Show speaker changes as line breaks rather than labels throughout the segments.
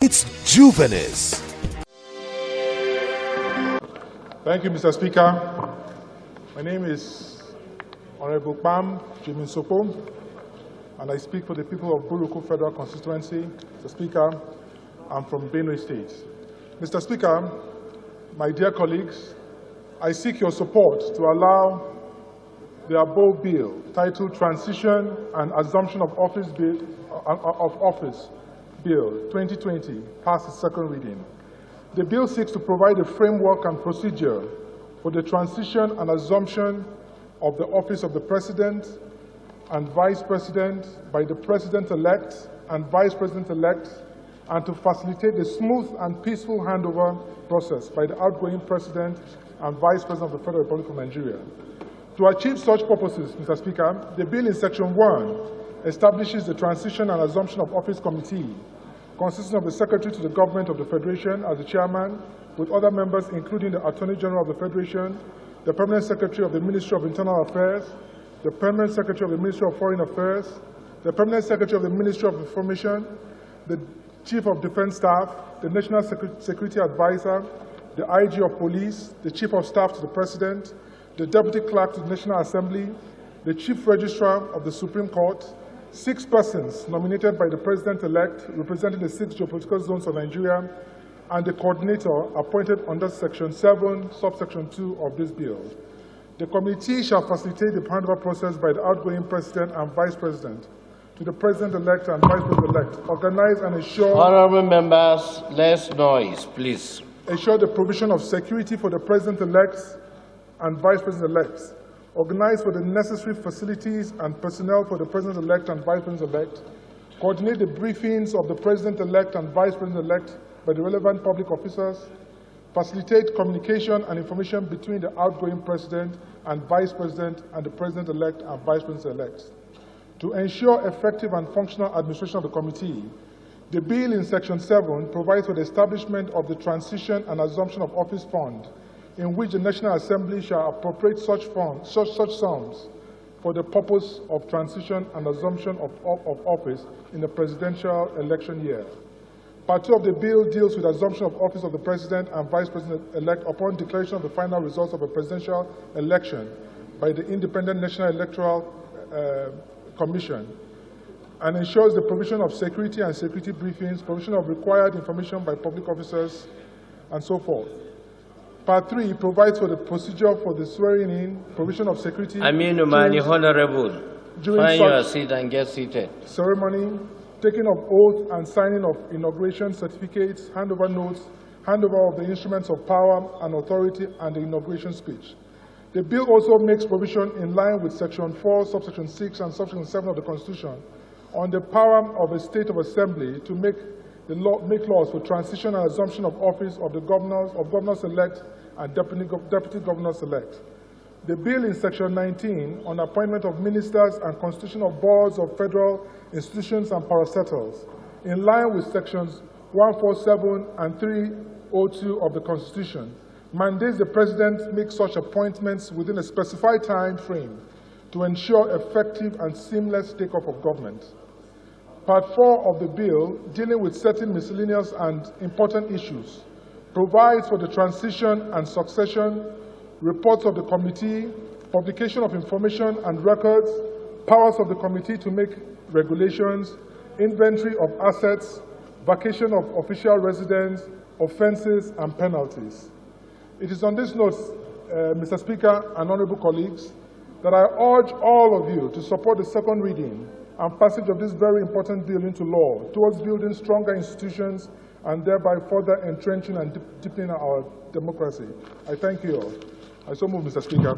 It's Juvenis.
Thank you, Mr. Speaker. My name is Honorable Pam Jimin Sopo, and I speak for the people of Buruku Federal Constituency. Mr. Speaker, I'm from Benue State. Mr. Speaker, my dear colleagues, I seek your support to allow the above bill titled Transition and Assumption of Office Bill 2020 pass its second reading. The bill seeks to provide a framework and procedure for the transition and assumption of the office of the President and Vice President by the President-elect and Vice President-elect, and to facilitate the smooth and peaceful handover process by the outgoing President and Vice President of the Federal Republic of Nigeria. To achieve such purposes, Mr. Speaker, the bill in Section 1 establishes the Transition and Assumption of Office Committee, consisting of the Secretary to the Government of the Federation as the chairman, with other members including the Attorney General of the Federation, the Permanent Secretary of the Ministry of Internal Affairs, the Permanent Secretary of the Ministry of Foreign Affairs, the Permanent Secretary of the Ministry of Information, the Chief of Defense Staff, the National Security Advisor, the IG of Police, the Chief of Staff to the President, the Deputy Clerk to the National Assembly, the Chief Registrar of the Supreme Court, 6 persons nominated by the President-elect representing the 6 geopolitical zones of Nigeria, and the coordinator appointed under Section 7, subsection 2 of this bill. The committee shall facilitate the handover process by the outgoing President and Vice President to the President-elect and Vice President-elect, organize and ensure...
Honorable members, less noise, please.
Ensure the provision of security for the President-elect and Vice President-elect, organize for the necessary facilities and personnel for the President-elect and Vice President-elect, coordinate the briefings of the President-elect and Vice President-elect by the relevant public officers, facilitate communication and information between the outgoing President and Vice President and the President-elect and Vice President-elect. To ensure effective and functional administration of the committee, the bill in Section 7 provides for the establishment of the Transition and Assumption of Office Fund, in which the National Assembly shall appropriate such sums for the purpose of transition and assumption of office in the presidential election year. Part 2 of the bill deals with assumption of office of the President and Vice President-elect upon declaration of the final results of a presidential election by the Independent National Electoral Commission, and ensures the provision of security and security briefings, provision of required information by public officers, and so forth. Part 3 provides for the procedure for the swearing-in, provision of security...
Honorable, find your seat and get seated.
...ceremony, taking of oath and signing of inauguration certificates, handover notes, handover of the instruments of power and authority, and the inauguration speech. The bill also makes provision in line with Section 4, subsection 6, and subsection 7 of the Constitution on the power of a state of assembly to make laws for transition and assumption of office of the governors-elect and deputy governors-elect. The bill in Section 19 on appointment of ministers and constitution of boards of federal institutions and parastatals, in line with Sections 147 and 302 of the Constitution, mandates the President make such appointments within a specified time frame to ensure effective and seamless takeoff of government. Part 4 of the bill, dealing with certain miscellaneous and important issues, provides for the transition and succession, reports of the committee, publication of information and records, powers of the committee to make regulations, inventory of assets, vacation of official residence, offenses, and penalties. It is on this note, Mr. Speaker and honorable colleagues, that I urge all of you to support the second reading and passage of this very important bill into law towards building stronger institutions and thereby further entrenching and deepening our democracy. I thank you all. I so move, Mr. Speaker.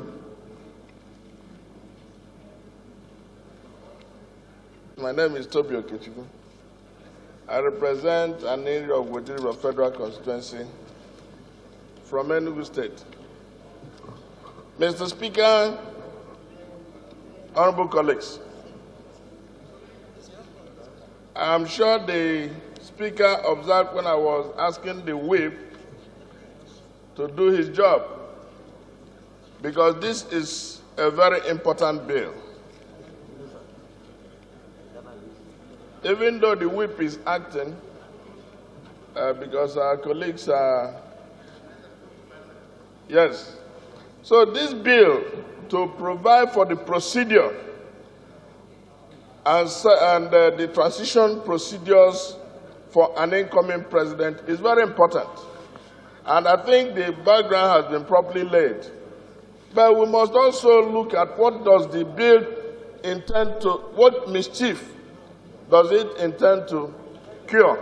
My name is Toby Okechukwu. I represent an area of Wetiri Federal Constituency from Enugu State. Mr. Speaker, honorable colleagues, I'm sure the Speaker observed when I was asking the whip to do his job, because this is a very important bill. Even though the whip is acting, because our colleagues are... Yes. So this bill to provide for the procedure and the transition procedures for an incoming president is very important. And I think the background has been properly laid. But we must also look at what does the bill intend to, what mischief does it intend to cure?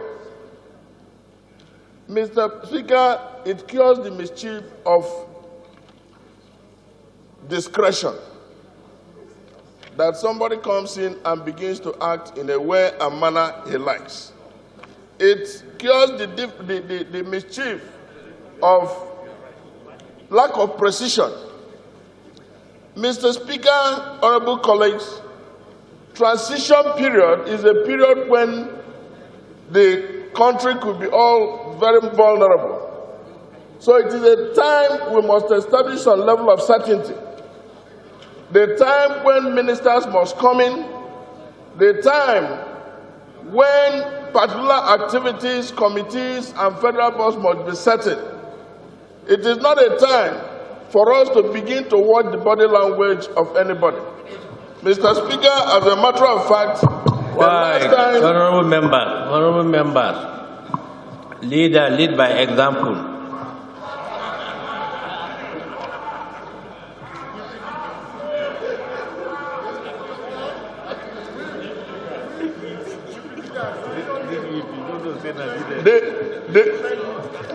Mr. Speaker, it cures the mischief of discretion. That somebody comes in and begins to act in a way and manner he likes. It cures the mischief of lack of precision. Mr. Speaker, honorable colleagues, transition period is a period when the country could be all very vulnerable. So it is a time we must establish a level of certainty. The time when ministers must come in, the time when particular activities, committees, and federal boards must be settled. It is not a time for us to begin to watch the body language of anybody. Mr. Speaker, as a matter of fact,
honorable members, lead by example.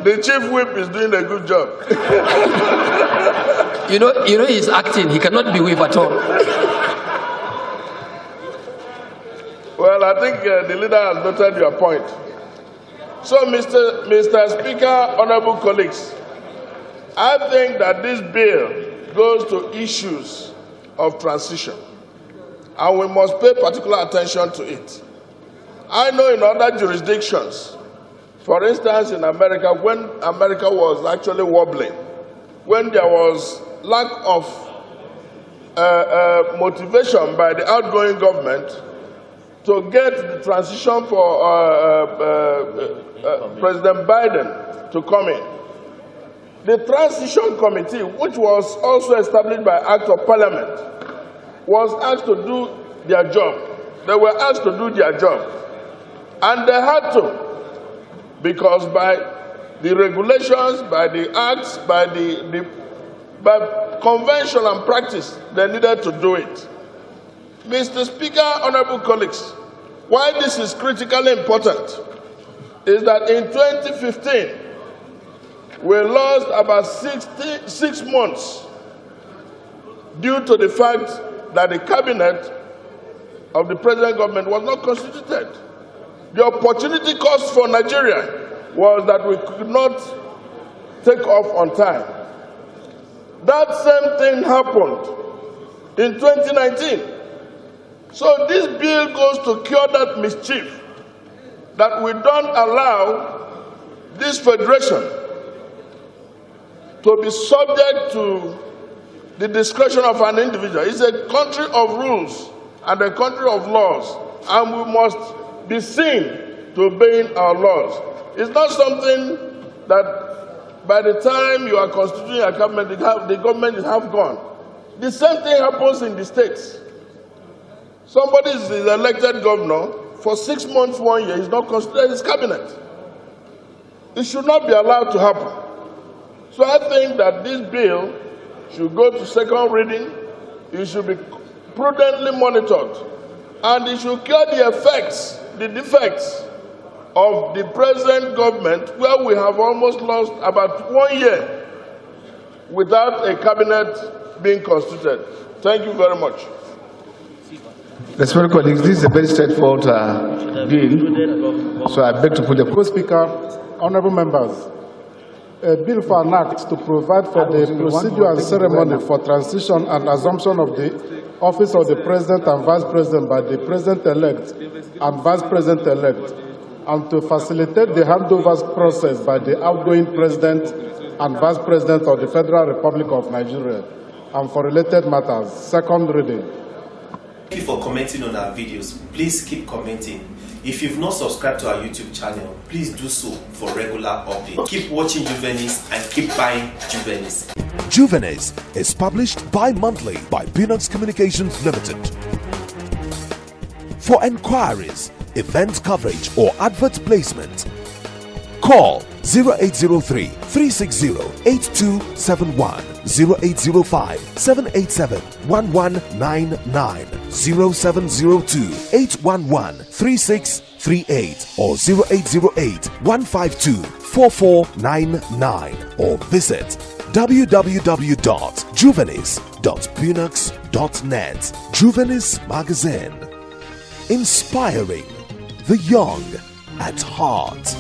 The chief whip is doing a good job.
You know he's acting. He cannot be whip at all.
Well, I think the leader has noted your point. So, Mr. Speaker, honorable colleagues, I think that this bill goes to issues of transition, and we must pay particular attention to it. I know in other jurisdictions, for instance, in America, when America was actually wobbling, when there was lack of motivation by the outgoing government to get the transition for President Biden to come in, the transition committee, which was also established by Act of Parliament, was asked to do their job. They were asked to do their job. And they had to, because by the regulations, by the acts, by convention and practice, they needed to do it. Mr. Speaker, honorable colleagues, why this is critically important is that in 2015, we lost about 6 months due to the fact that the cabinet of the present government was not constituted. The opportunity cost for Nigeria was that we could not take off on time. That same thing happened in 2019. So this bill goes to cure that mischief, that we don't allow this federation to be subject to the discretion of an individual. It's a country of rules and a country of laws, and we must be seen to obeying our laws. It's not something that by the time you are constituting a government, the government is half gone. The same thing happens in the states. Somebody is elected governor for 6 months, 1 year, he's not constituted his cabinet. It should not be allowed to happen. So I think that this bill should go to second reading, it should be prudently monitored, and it should cure the effects, the defects of the present government, where we have almost lost about 1 year without a cabinet being constituted. Thank you very much.
Respected colleagues, this is a very straightforward bill, so I beg to put the
Speaker, honorable members, a bill for an act to provide for the procedure and ceremony for transition and assumption of the office of the President and Vice President by the President-elect and Vice President-elect, and to facilitate the handover process by the outgoing President and Vice President of the Federal Republic of Nigeria, and for related matters. Second reading.
Thank you for commenting on our videos. Please keep commenting. If you've not subscribed to our YouTube channel, please do so for regular updates. Keep watching Juvenis and keep buying Juvenis.
Juvenis is published bi-monthly by Buhari Communications Limited. For enquiries, event coverage or advert placement, call 0803 360 8271, 0805 787 1199, 0702 811 3638, or 0808 152 4499, or visit www.juvenis.buhari.net. Juvenis Magazine, inspiring the young at heart.